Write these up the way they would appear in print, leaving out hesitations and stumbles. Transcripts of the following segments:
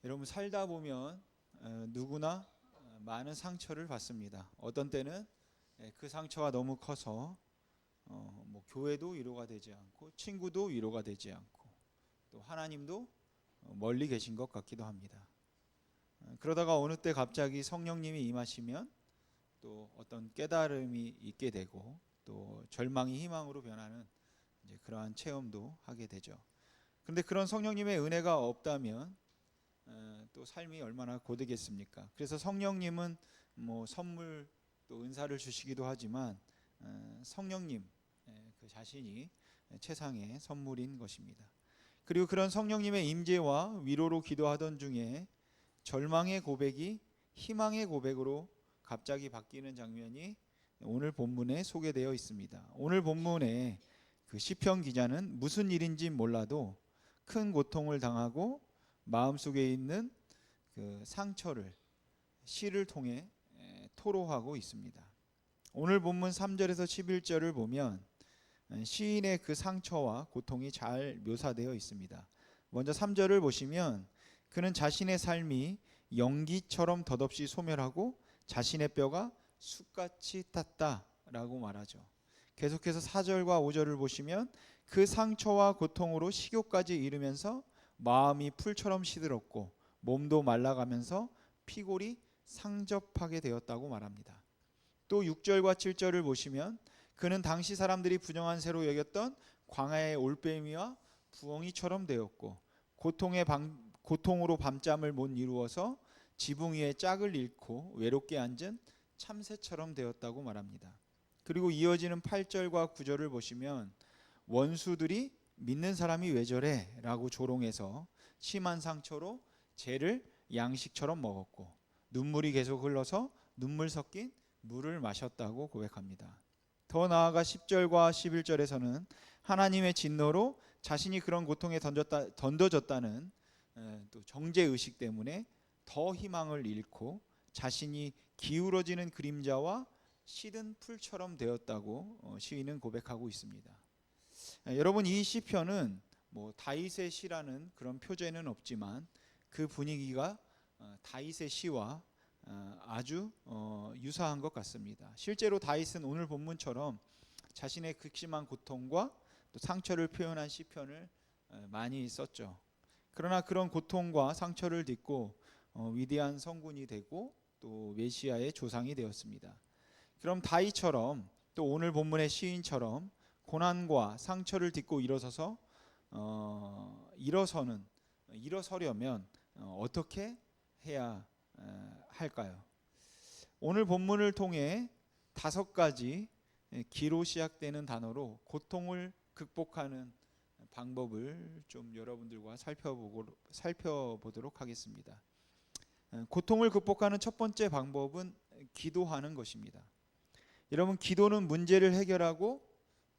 여러분 살다 보면 누구나 많은 상처를 받습니다. 어떤 때는 그 상처가 너무 커서 뭐 교회도 위로가 되지 않고 친구도 위로가 되지 않고 또 하나님도 멀리 계신 것 같기도 합니다. 그러다가 어느 때 갑자기 성령님이 임하시면 또 어떤 깨달음이 있게 되고 또 절망이 희망으로 변하는 이제 그러한 체험도 하게 되죠. 그런데 그런 성령님의 은혜가 없다면 또 삶이 얼마나 고되겠습니까? 그래서 성령님은 뭐 선물 또 은사를 주시기도 하지만 성령님 그 자신이 최상의 선물인 것입니다. 그리고 그런 성령님의 임재와 위로로 기도하던 중에 절망의 고백이 희망의 고백으로 갑자기 바뀌는 장면이 오늘 본문에 소개되어 있습니다. 오늘 본문에 그 시편 기자는 무슨 일인지 몰라도 큰 고통을 당하고 마음속에 있는 그 상처를 시를 통해 토로하고 있습니다. 오늘 본문 3절에서 11절을 보면 시인의 그 상처와 고통이 잘 묘사되어 있습니다. 먼저 3절을 보시면 그는 자신의 삶이 연기처럼 덧없이 소멸하고 자신의 뼈가 숯같이 탔다라고 말하죠. 계속해서 4절과 5절을 보시면 그 상처와 고통으로 식욕까지 이르면서 마음이 풀처럼 시들었고 몸도 말라가면서 피골이 상접하게 되었다고 말합니다. 또 6절과 7절을 보시면 그는 당시 사람들이 부정한 새로 여겼던 광야의 올빼미와 부엉이처럼 되었고 고통으로 밤잠을 못 이루어서 지붕 위에 짝을 잃고 외롭게 앉은 참새처럼 되었다고 말합니다. 그리고 이어지는 8절과 9절을 보시면 원수들이 믿는 사람이 왜 저래? 라고 조롱해서 심한 상처로 죄를 양식처럼 먹었고 눈물이 계속 흘러서 눈물 섞인 물을 마셨다고 고백합니다. 더 나아가 10절과 11절에서는 하나님의 진노로 자신이 그런 고통에 던져졌다는 또 정죄의식 때문에 더 희망을 잃고 자신이 기울어지는 그림자와 시든 풀처럼 되었다고 시인은 고백하고 있습니다. 여러분 이 시편은 뭐 다윗의 시라는 그런 표제는 없지만 그 분위기가 다윗의 시와 아주 유사한 것 같습니다. 실제로 다윗은 오늘 본문처럼 자신의 극심한 고통과 또 상처를 표현한 시편을 많이 썼죠. 그러나 그런 고통과 상처를 딛고 위대한 성군이 되고 또 메시아의 조상이 되었습니다. 그럼 다윗처럼 또 오늘 본문의 시인처럼 고난과 상처를 딛고 일어서려면 어떻게 해야 할까요? 오늘 본문을 통해 5가지 기로 시작되는 단어로 고통을 극복하는 방법을 좀 여러분들과 살펴보도록 하겠습니다. 고통을 극복하는 첫 번째 방법은 기도하는 것입니다. 여러분 기도는 문제를 해결하고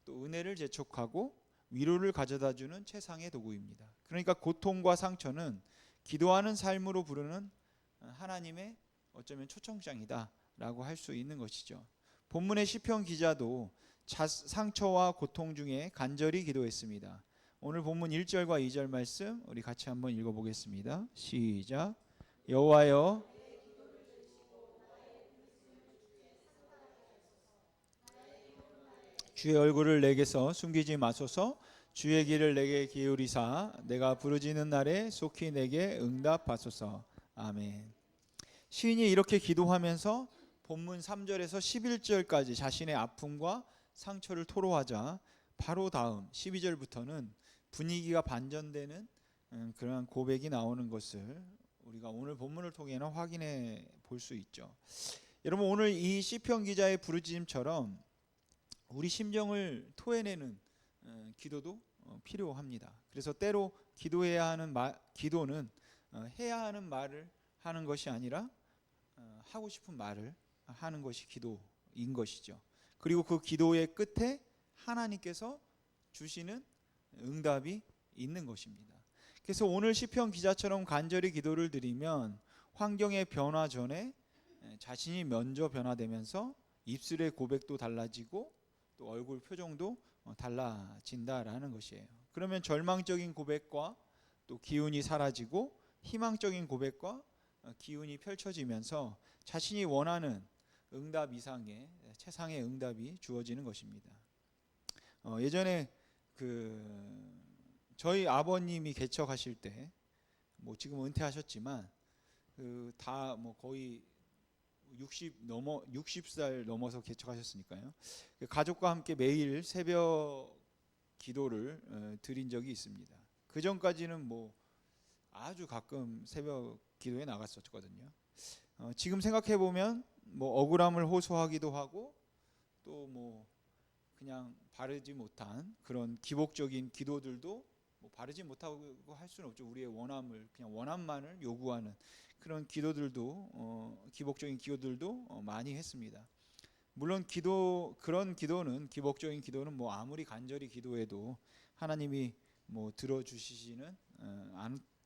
또 은혜를 재촉하고 위로를 가져다주는 최상의 도구입니다. 그러니까 고통과 상처는 기도하는 삶으로 부르는 하나님의 어쩌면 초청장이다 라고 할 수 있는 것이죠. 본문의 시편 기자도 상처와 고통 중에 간절히 기도했습니다. 오늘 본문 1절과 2절 말씀 우리 같이 한번 읽어보겠습니다. 시작. 여호와여 주의 얼굴을 내게서 숨기지 마소서. 주의 길을 내게 기울이사 내가 부르짖는 날에 속히 내게 응답하소서. 아멘. 시인이 이렇게 기도하면서 본문 3절에서 11절까지 자신의 아픔과 상처를 토로하자 바로 다음 12절부터는 분위기가 반전되는 그러한 고백이 나오는 것을 우리가 오늘 본문을 통해는 확인해 볼 수 있죠. 여러분 오늘 이 시편 기자의 부르짖음처럼 우리 심정을 토해내는 기도도 필요합니다. 그래서 때로 기도는 해야 하는 말을 하는 것이 아니라 하고 싶은 말을 하는 것이 기도인 것이죠. 그리고 그 기도의 끝에 하나님께서 주시는 응답이 있는 것입니다. 그래서 오늘 시편 기자처럼 간절히 기도를 드리면 환경의 변화 전에 자신이 먼저 변화되면서 입술의 고백도 달라지고 또 얼굴 표정도 달라진다라는 것이에요. 그러면 절망적인 고백과 또 기운이 사라지고 희망적인 고백과 기운이 펼쳐지면서 자신이 원하는 응답 이상의 최상의 응답이 주어지는 것입니다. 예전에 저희 아버님이 개척하실 때 뭐 지금 은퇴하셨지만 다 뭐 거의 60살 넘어서 개척하셨으니까요. 가족과 함께 매일 새벽 기도를 드린 적이 있습니다. 그 전까지는 뭐 아주 가끔 새벽 기도에 나갔었거든요. 지금 생각해 보면 뭐 억울함을 호소하기도 하고 또 뭐 그냥 바르지 못한 그런 기복적인 기도들도 뭐 바르지 못하고 할 수는 없죠. 우리의 원함을 그냥 원함만을 요구하는 그런 기도들도 기복적인 기도들도 많이 했습니다. 물론 그런 기도는 기복적인 기도는 뭐 아무리 간절히 기도해도 하나님이 뭐 들어주시지는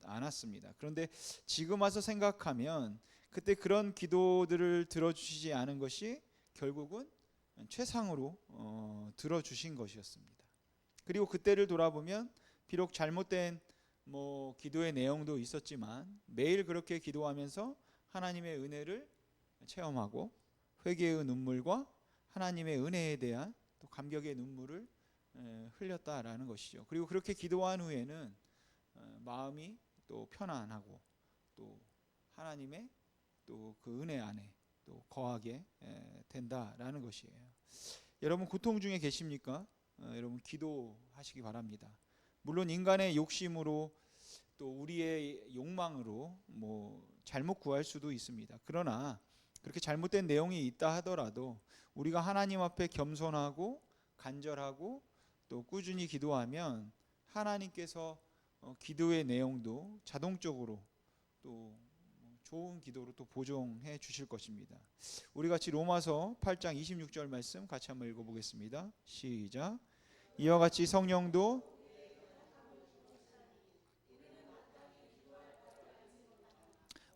않았습니다. 그런데 지금 와서 생각하면 그때 그런 기도들을 들어주시지 않은 것이 결국은 최상으로 들어주신 것이었습니다. 그리고 그때를 돌아보면 비록 잘못된 뭐 기도의 내용도 있었지만 매일 그렇게 기도하면서 하나님의 은혜를 체험하고 회개의 눈물과 하나님의 은혜에 대한 또 감격의 눈물을 흘렸다라는 것이죠. 그리고 그렇게 기도한 후에는 마음이 또 편안하고 또 하나님의 또 그 은혜 안에 또 거하게 된다라는 것이에요. 여러분 고통 중에 계십니까? 여러분 기도하시기 바랍니다. 물론 인간의 욕심으로 또 우리의 욕망으로 뭐 잘못 구할 수도 있습니다. 그러나 그렇게 잘못된 내용이 있다 하더라도 우리가 하나님 앞에 겸손하고 간절하고 또 꾸준히 기도하면 하나님께서 기도의 내용도 자동적으로 또 좋은 기도로 또 보정해 주실 것입니다. 우리 같이 로마서 8장 26절 말씀 같이 한번 읽어보겠습니다. 시작. 이와 같이 성령도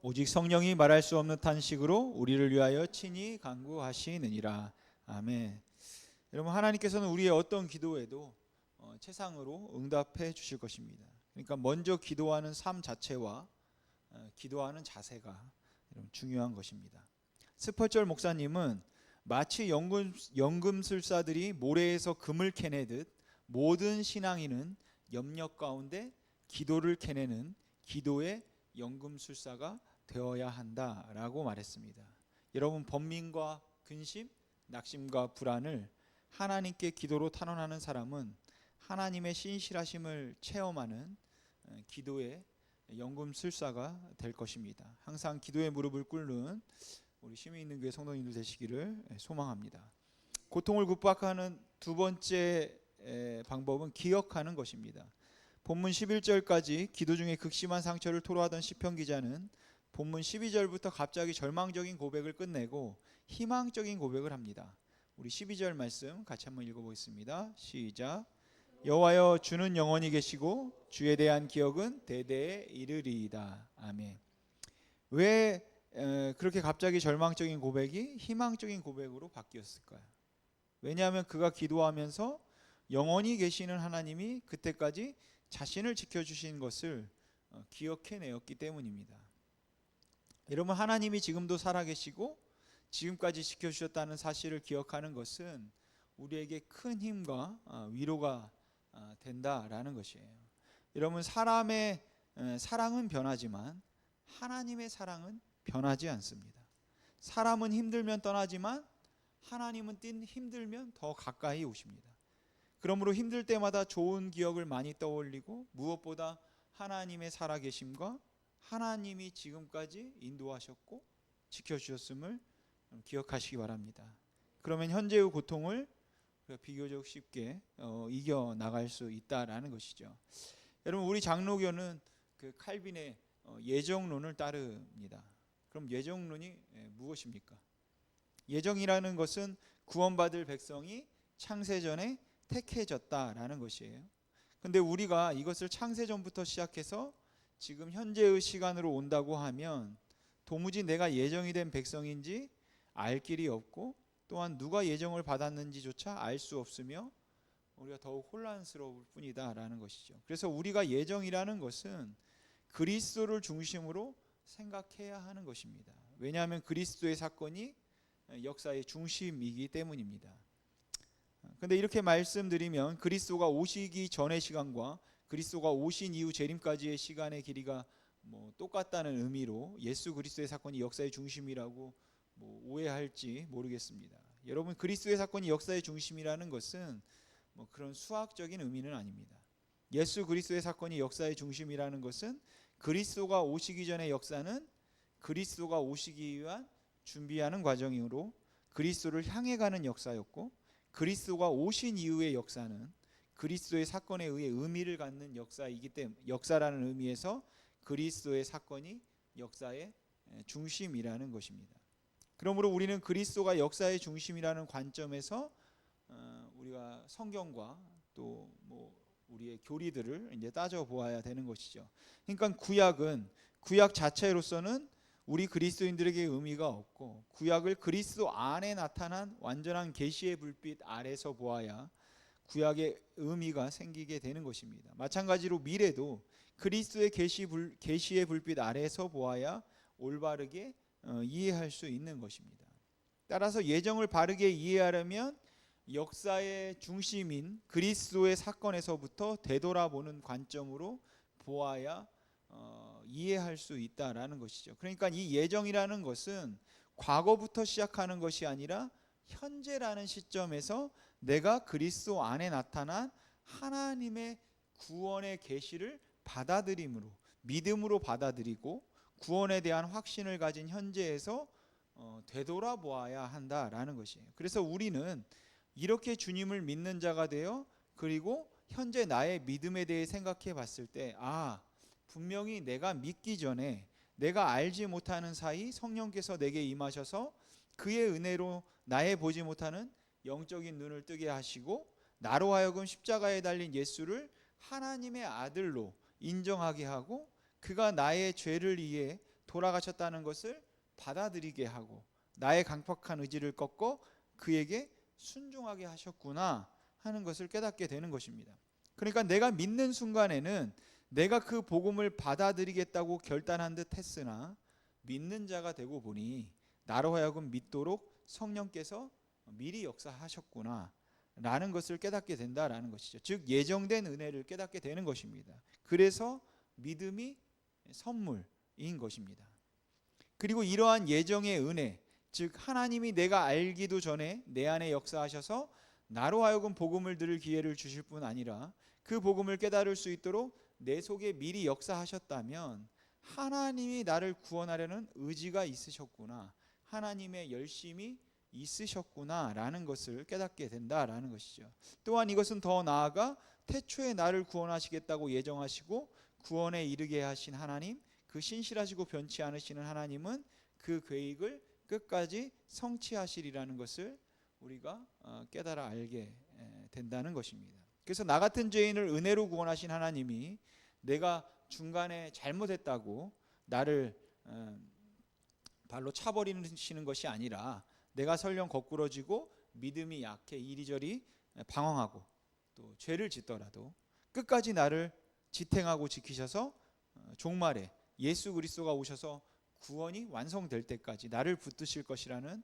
오직 성령이 말할 수 없는 탄식으로 우리를 위하여 친히 간구하시느니라. 아멘. 여러분 하나님께서는 우리의 어떤 기도에도 최상으로 응답해 주실 것입니다. 그러니까 먼저 기도하는 삶 자체와 기도하는 자세가 중요한 것입니다. 스퍼절 목사님은 마치 연금술사들이 모래에서 금을 캐내듯 모든 신앙인은 염려 가운데 기도를 캐내는 기도의 연금술사가 되어야 한다라고 말했습니다. 여러분 번민과 근심, 낙심과 불안을 하나님께 기도로 탄원하는 사람은 하나님의 신실하심을 체험하는 기도의 연금술사가 될 것입니다. 항상 기도의 무릎을 꿇는 우리 시민있는교회 성도님들 되시기를 소망합니다. 고통을 극복하는 두 번째 방법은 기억하는 것입니다. 본문 11절까지 기도 중에 극심한 상처를 토로하던 시편 기자는 본문 12절부터 갑자기 절망적인 고백을 끝내고 희망적인 고백을 합니다. 우리 12절 말씀 같이 한번 읽어보겠습니다. 시작. 여호와여 주는 영원히 계시고 주에 대한 기억은 대대에 이르리이다. 아멘. 왜 그렇게 갑자기 절망적인 고백이 희망적인 고백으로 바뀌었을까요? 왜냐하면 그가 기도하면서 영원히 계시는 하나님이 그때까지 자신을 지켜주신 것을 기억해내었기 때문입니다. 여러분 하나님이 지금도 살아계시고 지금까지 지켜주셨다는 사실을 기억하는 것은 우리에게 큰 힘과 위로가 된다라는 것이에요. 여러분 사람의 사랑은 변하지만 하나님의 사랑은 변하지 않습니다. 사람은 힘들면 떠나지만 하나님은 힘들면 더 가까이 오십니다. 그러므로 힘들 때마다 좋은 기억을 많이 떠올리고 무엇보다 하나님의 살아계심과 하나님이 지금까지 인도하셨고 지켜주셨음을 기억하시기 바랍니다. 그러면 현재의 고통을 비교적 쉽게 이겨나갈 수 있다라는 것이죠. 여러분 우리 장로교는 그 칼빈의 예정론을 따릅니다. 그럼 예정론이 무엇입니까? 예정이라는 것은 구원받을 백성이 창세전에 택해졌다라는 것이에요. 근데 우리가 이것을 창세전부터 시작해서 지금 현재의 시간으로 온다고 하면 도무지 내가 예정이 된 백성인지 알 길이 없고 또한 누가 예정을 받았는지조차 알 수 없으며 우리가 더욱 혼란스러울 뿐이다라는 것이죠. 그래서 우리가 예정이라는 것은 그리스도를 중심으로 생각해야 하는 것입니다. 왜냐하면 그리스도의 사건이 역사의 중심이기 때문입니다. 그런데 이렇게 말씀드리면 그리스도가 오시기 전의 시간과 그리스도가 오신 이후 재림까지의 시간의 길이가 똑같다는 의미로 예수 그리스도의 사건이 역사의 중심이라고 오해할지 모르겠습니다. 여러분, 그리스도의 사건이 역사의 중심이라는 것은 그런 수학적인 의미는 아닙니다. 예수 그리스도의 사건이 역사의 중심이라는 것은 그리스도가 오시기 전의 역사는 그리스도가 오시기 위한 준비하는 과정으로 그리스도를 향해 가는 역사였고, 그리스도가 오신 이후의 역사는 그리스도의 사건에 의해 의미를 갖는 역사이기 때문에, 역사라는 의미에서 그리스도의 사건이 역사의 중심이라는 것입니다. 그러므로 우리는 그리스도가 역사의 중심이라는 관점에서 우리가 성경과 또 우리의 교리들을 이제 따져 보아야 되는 것이죠. 그러니까 구약 자체로서는 우리 그리스도인들에게 의미가 없고, 구약을 그리스도 안에 나타난 완전한 계시의 불빛 아래서 보아야 구약의 의미가 생기게 되는 것입니다. 마찬가지로 미래도 그리스도의 계시의 불빛 아래서 보아야 올바르게 이해할 수 있는 것입니다. 따라서 예정을 바르게 이해하려면 역사의 중심인 그리스도의 사건에서부터 되돌아보는 관점으로 보아야 이해할 수 있다라는 것이죠. 그러니까 이 예정이라는 것은 과거부터 시작하는 것이 아니라 현재라는 시점에서 내가 그리스도 안에 나타난 하나님의 구원의 계시를 받아들임으로, 믿음으로 받아들이고 구원에 대한 확신을 가진 현재에서 되돌아보아야 한다라는 것이에요. 그래서 우리는 이렇게 주님을 믿는 자가 되어 그리고 현재 나의 믿음에 대해 생각해 봤을 때, 분명히 내가 믿기 전에 내가 알지 못하는 사이 성령께서 내게 임하셔서 그의 은혜로 나의 보지 못하는 영적인 눈을 뜨게 하시고 나로 하여금 십자가에 달린 예수를 하나님의 아들로 인정하게 하고 그가 나의 죄를 위해 돌아가셨다는 것을 받아들이게 하고 나의 강팍한 의지를 꺾어 그에게 순종하게 하셨구나 하는 것을 깨닫게 되는 것입니다. 그러니까 내가 믿는 순간에는 내가 그 복음을 받아들이겠다고 결단한 듯 했으나 믿는 자가 되고 보니 나로 하여금 믿도록 성령께서 미리 역사하셨구나 라는 것을 깨닫게 된다라는 것이죠. 즉 예정된 은혜를 깨닫게 되는 것입니다. 그래서 믿음이 선물인 것입니다. 그리고 이러한 예정의 은혜, 즉 하나님이 내가 알기도 전에 내 안에 역사하셔서 나로 하여금 복음을 들을 기회를 주실 뿐 아니라 그 복음을 깨달을 수 있도록 내 속에 미리 역사하셨다면 하나님이 나를 구원하려는 의지가 있으셨구나, 하나님의 열심이 있으셨구나 라는 것을 깨닫게 된다라는 것이죠. 또한 이것은 더 나아가 태초에 나를 구원하시겠다고 예정하시고 구원에 이르게 하신 하나님, 그 신실하시고 변치 않으시는 하나님은 그 계획을 끝까지 성취하시리라는 것을 우리가 깨달아 알게 된다는 것입니다. 그래서 나 같은 죄인을 은혜로 구원하신 하나님이 내가 중간에 잘못했다고 나를 발로 차버리시는 것이 아니라 내가 설령 거꾸러지고 믿음이 약해 이리저리 방황하고 또 죄를 짓더라도 끝까지 나를 지탱하고 지키셔서 종말에 예수 그리스도가 오셔서 구원이 완성될 때까지 나를 붙드실 것이라는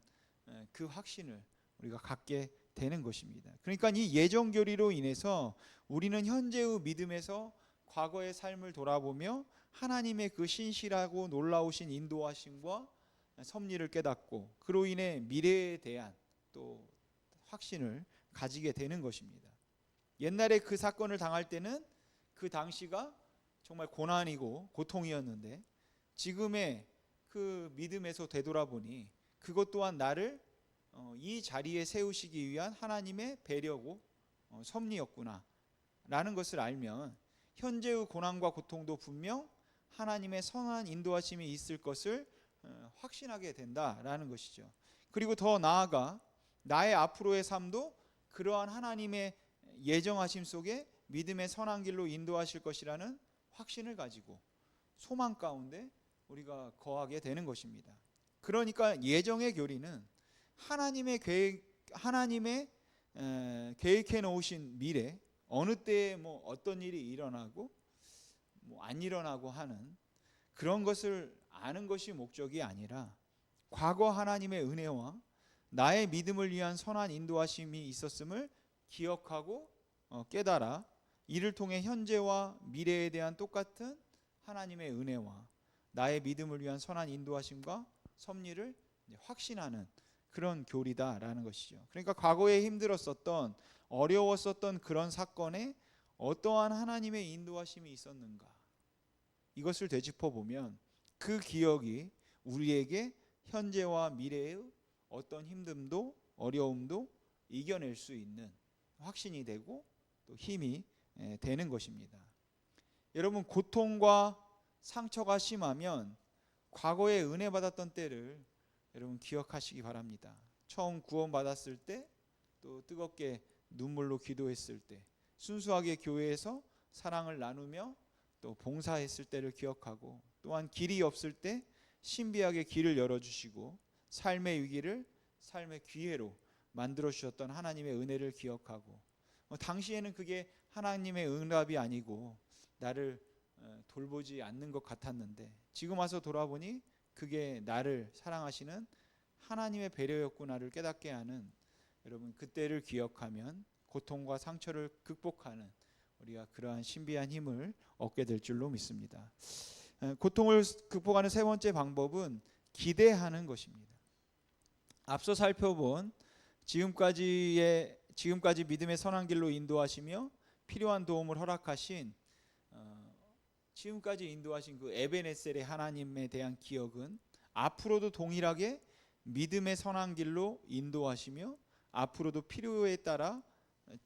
그 확신을 우리가 갖게 되는 것입니다. 그러니까 이 예정 교리로 인해서 우리는 현재의 믿음에서 과거의 삶을 돌아보며 하나님의 그 신실하고 놀라우신 인도하심과 섭리를 깨닫고 그로 인해 미래에 대한 또 확신을 가지게 되는 것입니다. 옛날에 그 사건을 당할 때는 그 당시가 정말 고난이고 고통이었는데 지금의 그 믿음에서 되돌아보니 그것 또한 나를 이 자리에 세우시기 위한 하나님의 배려고 섭리였구나 라는 것을 알면 현재의 고난과 고통도 분명 하나님의 선한 인도하심이 있을 것을 확신하게 된다라는 것이죠. 그리고 더 나아가 나의 앞으로의 삶도 그러한 하나님의 예정하심 속에 믿음의 선한 길로 인도하실 것이라는 확신을 가지고 소망 가운데 우리가 거하게 되는 것입니다. 그러니까 예정의 교리는 하나님의 계획해 놓으신 미래, 어느 때에 어떤 일이 일어나고 안 일어나고 하는 그런 것을 아는 것이 목적이 아니라 과거 하나님의 은혜와 나의 믿음을 위한 선한 인도하심이 있었음을 기억하고 깨달아 이를 통해 현재와 미래에 대한 똑같은 하나님의 은혜와 나의 믿음을 위한 선한 인도하심과 섭리를 확신하는 그런 교리다라는 것이죠. 그러니까 과거에 힘들었었던 어려웠었던 그런 사건에 어떠한 하나님의 인도하심이 있었는가, 이것을 되짚어 보면 그 기억이 우리에게 현재와 미래의 어떤 힘듦도 어려움도 이겨낼 수 있는 확신이 되고 또 힘이 되는 것입니다. 여러분, 고통과 상처가 심하면 과거에 은혜 받았던 때를 여러분 기억하시기 바랍니다. 처음 구원받았을 때, 또 뜨겁게 눈물로 기도했을 때, 순수하게 교회에서 사랑을 나누며 또 봉사했을 때를 기억하고, 또한 길이 없을 때 신비하게 길을 열어주시고 삶의 위기를 삶의 기회로 만들어 주셨던 하나님의 은혜를 기억하고, 당시에는 그게 하나님의 응답이 아니고 나를 돌보지 않는 것 같았는데 지금 와서 돌아보니 그게 나를 사랑하시는 하나님의 배려였구나를 깨닫게 하는, 여러분 그때를 기억하면 고통과 상처를 극복하는 우리가 그러한 신비한 힘을 얻게 될 줄로 믿습니다. 고통을 극복하는 세 번째 방법은 기대하는 것입니다. 앞서 살펴본 지금까지 믿음의 선한 길로 인도하시며 필요한 도움을 허락하신 지금까지 인도하신 그 에베네셀의 하나님에 대한 기억은 앞으로도 동일하게 믿음의 선한 길로 인도하시며 앞으로도 필요에 따라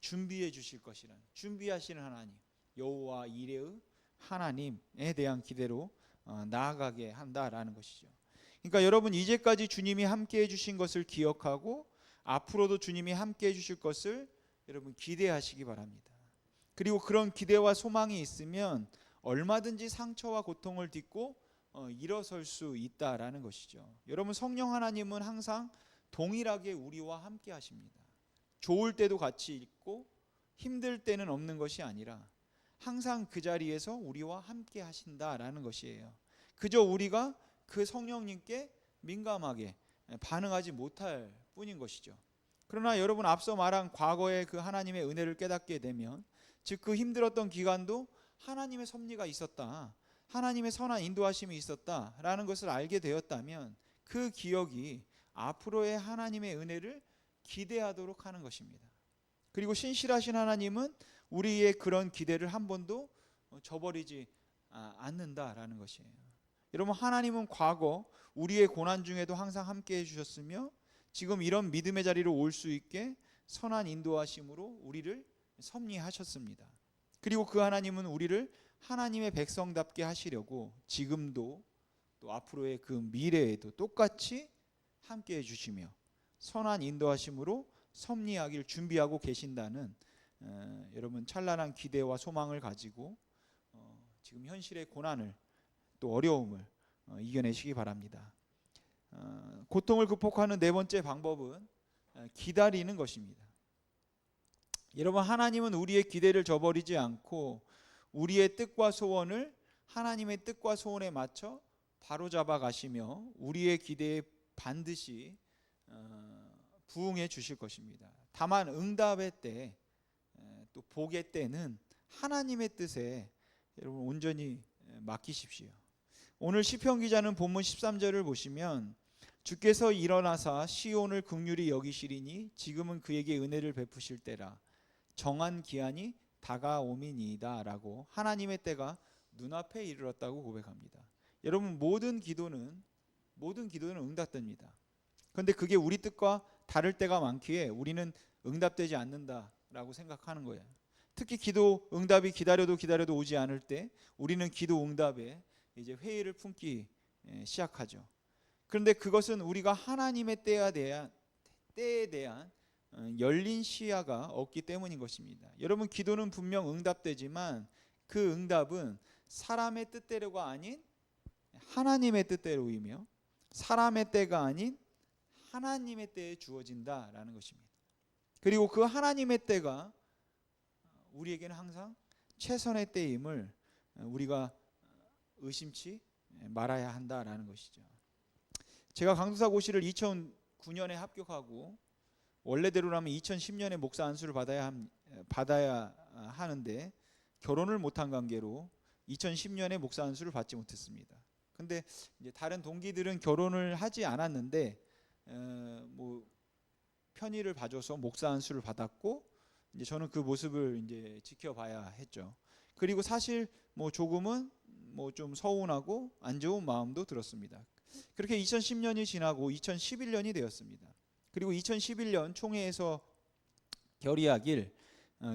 준비해 주실 것이라는, 준비하시는 하나님, 여호와 이레의 하나님에 대한 기대로 나아가게 한다라는 것이죠. 그러니까 여러분, 이제까지 주님이 함께 해주신 것을 기억하고 앞으로도 주님이 함께 해주실 것을 여러분 기대하시기 바랍니다. 그리고 그런 기대와 소망이 있으면 얼마든지 상처와 고통을 딛고 일어설 수 있다라는 것이죠. 여러분, 성령 하나님은 항상 동일하게 우리와 함께 하십니다. 좋을 때도 같이 있고 힘들 때는 없는 것이 아니라 항상 그 자리에서 우리와 함께 하신다라는 것이에요. 그저 우리가 그 성령님께 민감하게 반응하지 못할 뿐인 것이죠. 그러나 여러분, 앞서 말한 과거의 그 하나님의 은혜를 깨닫게 되면, 즉 그 힘들었던 기간도 하나님의 섭리가 있었다, 하나님의 선한 인도하심이 있었다라는 것을 알게 되었다면 그 기억이 앞으로의 하나님의 은혜를 기대하도록 하는 것입니다. 그리고 신실하신 하나님은 우리의 그런 기대를 한 번도 저버리지 않는다라는 것이에요. 여러분, 하나님은 과거 우리의 고난 중에도 항상 함께 해주셨으며 지금 이런 믿음의 자리로 올 수 있게 선한 인도하심으로 우리를 섭리하셨습니다. 그리고 그 하나님은 우리를 하나님의 백성답게 하시려고 지금도 또 앞으로의 그 미래에도 똑같이 함께 해주시며 선한 인도하심으로 섭리하길 준비하고 계신다는 여러분 찬란한 기대와 소망을 가지고 지금 현실의 고난을 또 어려움을 이겨내시기 바랍니다. 고통을 극복하는 네 번째 방법은 기다리는 것입니다. 여러분, 하나님은 우리의 기대를 저버리지 않고 우리의 뜻과 소원을 하나님의 뜻과 소원에 맞춰 바로잡아 가시며 우리의 기대에 반드시 부응해 주실 것입니다. 다만 응답의 때, 또 복의 때는 하나님의 뜻에 여러분 온전히 맡기십시오. 오늘 시편 기자는 본문 13절을 보시면 주께서 일어나사 시온을 긍휼히 여기시리니 지금은 그에게 은혜를 베푸실 때라 정한 기한이 다가오미니이다 라고 하나님의 때가 눈앞에 이르렀다고 고백합니다. 여러분, 모든 기도는 응답됩니다. 그런데 그게 우리 뜻과 다를 때가 많기에 우리는 응답되지 않는다라고 생각하는 거예요. 특히 기도 응답이 기다려도 오지 않을 때 우리는 기도 응답에 이제 회의를 품기 시작하죠. 그런데 그것은 우리가 하나님의 때에 대한 열린 시야가 없기 때문인 것입니다. 여러분, 기도는 분명 응답되지만 그 응답은 사람의 뜻대로가 아닌 하나님의 뜻대로이며 사람의 때가 아닌 하나님의 때에 주어진다라는 것입니다. 그리고 그 하나님의 때가 우리에게는 항상 최선의 때임을 우리가 의심치 말아야 한다라는 것이죠. 제가 강도사 고시를 2009년에 합격하고 원래대로라면 2010년에 목사 안수를 받아야 하는데 결혼을 못한 관계로 2010년에 목사 안수를 받지 못했습니다. 근데 이제 다른 동기들은 결혼을 하지 않았는데 뭐 편의를 봐줘서 목사 안수를 받았고, 이제 저는 그 모습을 이제 지켜봐야 했죠. 그리고 사실 뭐 조금은 뭐 좀 서운하고 안 좋은 마음도 들었습니다. 그렇게 2010년이 지나고 2011년이 되었습니다. 그리고 2011년 총회에서 결의하길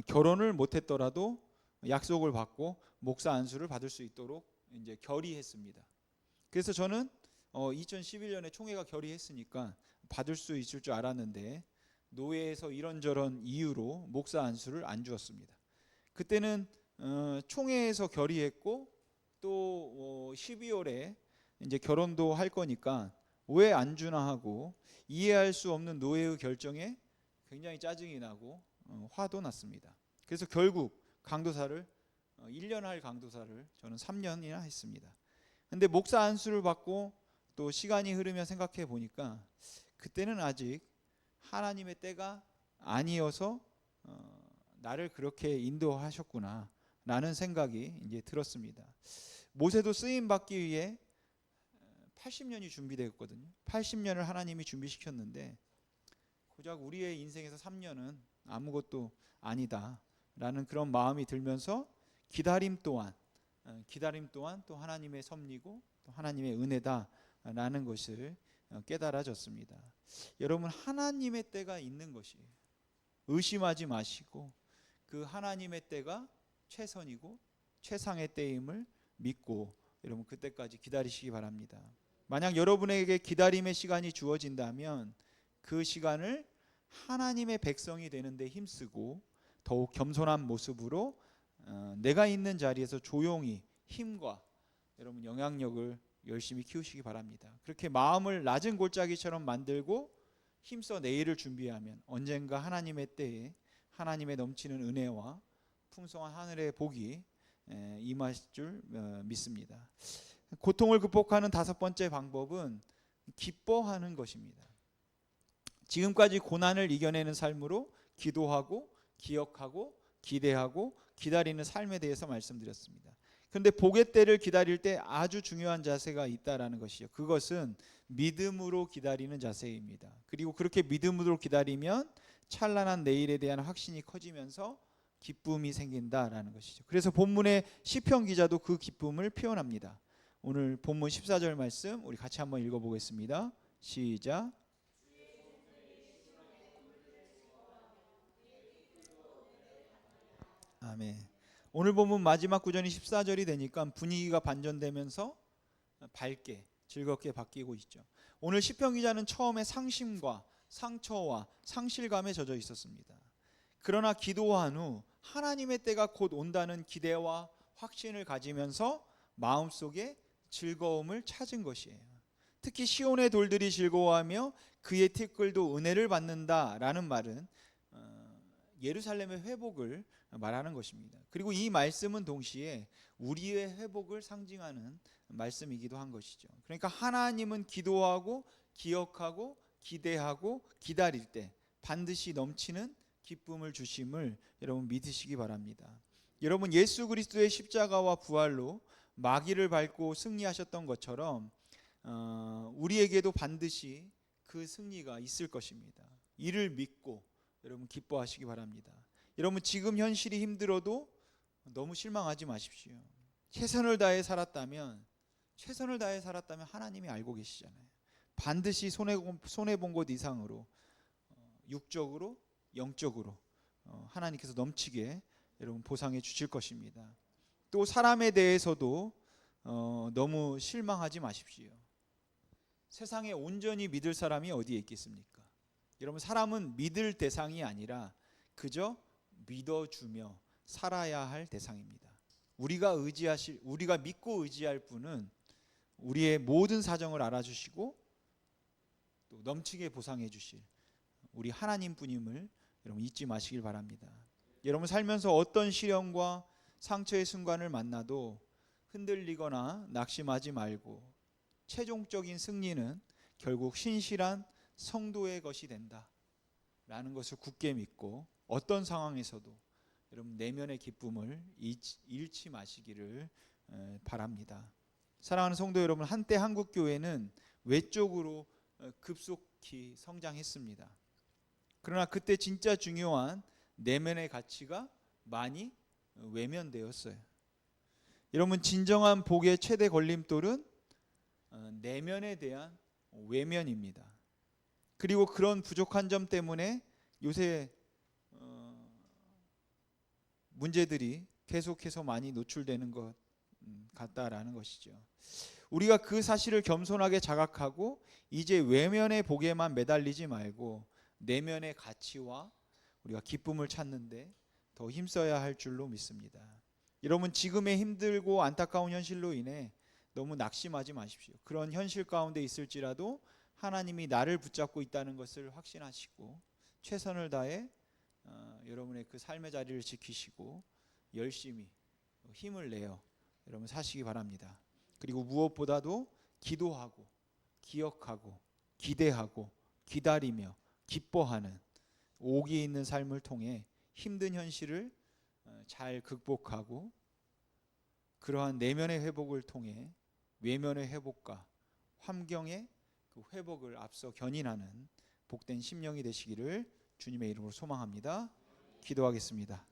결혼을 못했더라도 약속을 받고 목사 안수를 받을 수 있도록 이제 결의했습니다. 그래서 저는 2011년에 총회가 결의했으니까 받을 수 있을 줄 알았는데 노회에서 이런저런 이유로 목사 안수를 안 주었습니다. 그때는 총회에서 결의했고 또 12월에 이제 결혼도 할 거니까 왜 안 주나 하고 이해할 수 없는 노회의 결정에 굉장히 짜증이 나고 화도 났습니다. 그래서 결국 강도사를 1년 할 강도사를 저는 3년이나 했습니다. 근데 목사 안수를 받고 또 시간이 흐르며 생각해 보니까 그때는 아직 하나님의 때가 아니어서 나를 그렇게 인도하셨구나 라는 생각이 이제 들었습니다. 모세도 쓰임 받기 위해 80년이 준비되었거든요. 80년을 하나님이 준비시켰는데 고작 우리의 인생에서 3년은 아무것도 아니다 라는 그런 마음이 들면서 기다림 또한 또 하나님의 섭리고 또 하나님의 은혜다 라는 것을 깨달아졌습니다. 여러분, 하나님의 때가 있는 것이에요. 의심하지 마시고 그 하나님의 때가 최선이고 최상의 때임을 믿고 여러분 그때까지 기다리시기 바랍니다. 만약 여러분에게 기다림의 시간이 주어진다면 그 시간을 하나님의 백성이 되는 데 힘쓰고 더욱 겸손한 모습으로 내가 있는 자리에서 조용히 힘과 여러분 영향력을 열심히 키우시기 바랍니다. 그렇게 마음을 낮은 골짜기처럼 만들고 힘써 내일을 준비하면 언젠가 하나님의 때에 하나님의 넘치는 은혜와 풍성한 하늘의 복이 임하실 줄 믿습니다. 고통을 극복하는 5번째 방법은 기뻐하는 것입니다. 지금까지 고난을 이겨내는 삶으로 기도하고 기억하고 기대하고 기다리는 삶에 대해서 말씀드렸습니다. 그런데 복의 때를 기다릴 때 아주 중요한 자세가 있다라는 것이요. 그것은 믿음으로 기다리는 자세입니다. 그리고 그렇게 믿음으로 기다리면 찬란한 내일에 대한 확신이 커지면서 기쁨이 생긴다라는 것이죠. 그래서 본문의 시편 기자도 그 기쁨을 표현합니다. 오늘 본문 14절 말씀 우리 같이 한번 읽어보겠습니다. 시작. 아멘. 오늘 본문 마지막 구절이 14절이 되니까 분위기가 반전되면서 밝게 즐겁게 바뀌고 있죠. 오늘 시편 기자는 처음에 상심과 상처와 상실감에 젖어 있었습니다. 그러나 기도한 후 하나님의 때가 곧 온다는 기대와 확신을 가지면서 마음속에 즐거움을 찾은 것이에요. 특히 시온의 돌들이 즐거워하며 그의 티끌도 은혜를 받는다라는 말은 예루살렘의 회복을 말하는 것입니다. 그리고 이 말씀은 동시에 우리의 회복을 상징하는 말씀이기도 한 것이죠. 그러니까 하나님은 기도하고 기억하고 기대하고 기다릴 때 반드시 넘치는 기쁨을 주심을 여러분 믿으시기 바랍니다. 여러분, 예수 그리스도의 십자가와 부활로 마귀를 밟고 승리하셨던 것처럼 우리에게도 반드시 그 승리가 있을 것입니다. 이를 믿고 여러분 기뻐하시기 바랍니다. 여러분, 지금 현실이 힘들어도 너무 실망하지 마십시오. 최선을 다해 살았다면 하나님이 알고 계시잖아요. 반드시 손해본 것 이상으로 육적으로 영적으로 하나님께서 넘치게 여러분 보상해 주실 것입니다. 또 사람에 대해서도 너무 실망하지 마십시오. 세상에 온전히 믿을 사람이 어디에 있겠습니까? 여러분, 사람은 믿을 대상이 아니라 그저 믿어주며 살아야 할 대상입니다. 우리가 믿고 의지할 분은 우리의 모든 사정을 알아주시고 또 넘치게 보상해 주실 우리 하나님뿐임을 여러분 잊지 마시길 바랍니다. 여러분, 살면서 어떤 시련과 상처의 순간을 만나도 흔들리거나 낙심하지 말고 최종적인 승리는 결국 신실한 성도의 것이 된다라는 것을 굳게 믿고 어떤 상황에서도 여러분 내면의 기쁨을 잃지 마시기를 바랍니다. 사랑하는 성도 여러분, 한때 한국교회는 외적으로 급속히 성장했습니다. 그러나 그때 진짜 중요한 내면의 가치가 많이 외면되었어요. 여러분, 진정한 복의 최대 걸림돌은 내면에 대한 외면입니다. 그리고 그런 부족한 점 때문에 요새 문제들이 계속해서 많이 노출되는 것 같다라는 것이죠. 우리가 그 사실을 겸손하게 자각하고 이제 외면의 복에만 매달리지 말고 내면의 가치와 우리가 기쁨을 찾는데 더 힘써야 할 줄로 믿습니다. 여러분, 지금의 힘들고 안타까운 현실로 인해 너무 낙심하지 마십시오. 그런 현실 가운데 있을지라도 하나님이 나를 붙잡고 있다는 것을 확신하시고 최선을 다해 여러분의 그 삶의 자리를 지키시고 열심히 힘을 내어 여러분 사시기 바랍니다. 그리고 무엇보다도 기도하고 기억하고 기대하고 기다리며 기뻐하는 오기 있는 삶을 통해 힘든 현실을 잘 극복하고 그러한 내면의 회복을 통해 외면의 회복과 환경의 그 회복을 앞서 견인하는 복된 심령이 되시기를 주님의 이름으로 소망합니다. 기도하겠습니다.